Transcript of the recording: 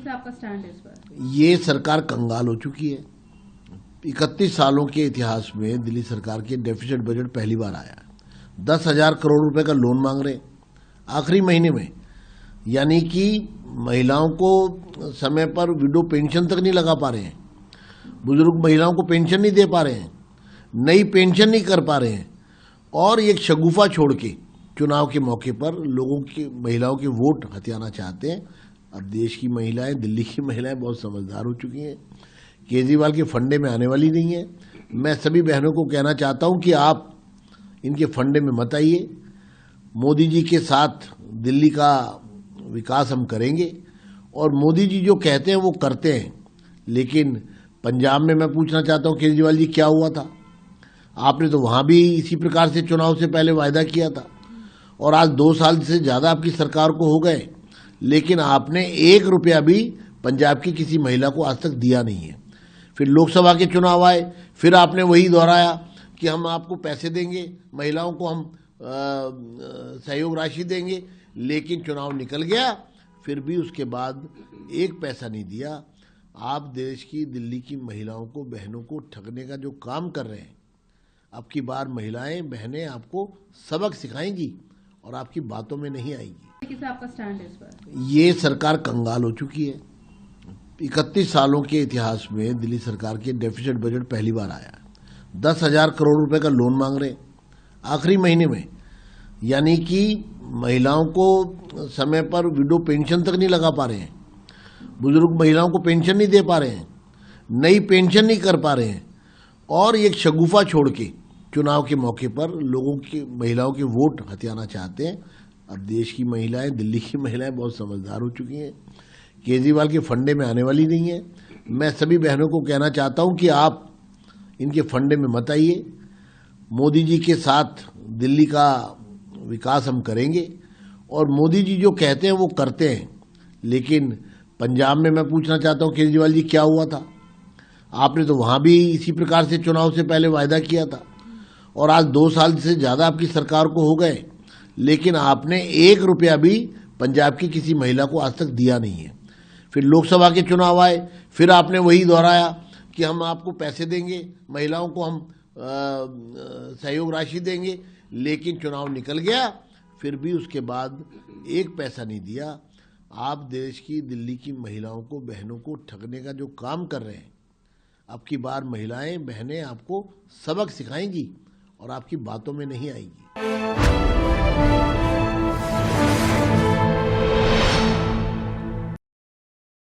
कैसा आपका स्टैंड है इस पर? ये सरकार कंगाल हो चुकी है। 31 सालों के इतिहास में दिल्ली सरकार के डेफिसिट बजट पहली बार आया। 10,000 करोड़ रुपए का लोन मांग रहे आखिरी महीने में, यानी कि महिलाओं को समय पर विडो पेंशन तक नहीं लगा पा रहे हैं, बुजुर्ग महिलाओं को पेंशन नहीं दे पा रहे हैं, नई पेंशन नहीं कर पा रहे हैं, और एक शगुफा छोड़ के चुनाव के मौके पर लोगों की महिलाओं के वोट हथियाना चाहते हैं। अब देश की महिलाएं, दिल्ली की महिलाएं बहुत समझदार हो चुकी हैं, केजरीवाल के फंडे में आने वाली नहीं है। मैं सभी बहनों को कहना चाहता हूं कि आप इनके फंडे में मत आइए। मोदी जी के साथ दिल्ली का विकास हम करेंगे, और मोदी जी जो कहते हैं वो करते हैं। लेकिन पंजाब में मैं पूछना चाहता हूं, केजरीवाल जी क्या हुआ था? आपने तो वहां भी इसी प्रकार से चुनाव से पहले वायदा किया था, और आज 2 साल से ज़्यादा आपकी सरकार को हो गए, लेकिन आपने 1 रुपया भी पंजाब की किसी महिला को आज तक दिया नहीं है। फिर लोकसभा के चुनाव आए, फिर आपने वही दोहराया कि हम आपको पैसे देंगे, महिलाओं को हम सहयोग राशि देंगे, लेकिन चुनाव निकल गया, फिर भी उसके बाद 1 पैसा नहीं दिया। आप देश की, दिल्ली की महिलाओं को, बहनों को ठगने का जो काम कर रहे हैं, अब की बार महिलाएं, बहनें आपको सबक सिखाएंगी और आपकी बातों में नहीं आएंगी। कैसा आपका स्टैंड है इस पर? ये सरकार कंगाल हो चुकी है। 31 सालों के इतिहास में दिल्ली सरकार के डेफिसिट बजट पहली बार आया। 10,000 करोड़ रुपए का लोन मांग रहे आखिरी महीने में, यानी कि महिलाओं को समय पर विडो पेंशन तक नहीं लगा पा रहे हैं, बुजुर्ग महिलाओं को पेंशन नहीं दे पा रहे हैं, नई पेंशन नहीं कर पा रहे हैं, और एक शगुफा छोड़ के चुनाव के मौके पर लोगों की, महिलाओं के वोट हथियाना चाहते हैं। अब देश की महिलाएं, दिल्ली की महिलाएं बहुत समझदार हो चुकी हैं, केजरीवाल के फंडे में आने वाली नहीं है। मैं सभी बहनों को कहना चाहता हूं कि आप इनके फंडे में मत आइए। मोदी जी के साथ दिल्ली का विकास हम करेंगे, और मोदी जी जो कहते हैं वो करते हैं। लेकिन पंजाब में मैं पूछना चाहता हूं, केजरीवाल जी क्या हुआ था? आपने तो वहां भी इसी प्रकार से चुनाव से पहले वायदा किया था, और आज 2 साल से ज़्यादा आपकी सरकार को हो गए, लेकिन आपने 1 रुपया भी पंजाब की किसी महिला को आज तक दिया नहीं है। फिर लोकसभा के चुनाव आए, फिर आपने वही दोहराया कि हम आपको पैसे देंगे, महिलाओं को हम सहयोग राशि देंगे, लेकिन चुनाव निकल गया, फिर भी उसके बाद 1 पैसा नहीं दिया। आप देश की, दिल्ली की महिलाओं को, बहनों को ठगने का जो काम कर रहे हैं, अब की बार महिलाएं, बहनें आपको सबक सिखाएंगी और आपकी बातों में नहीं आएंगी।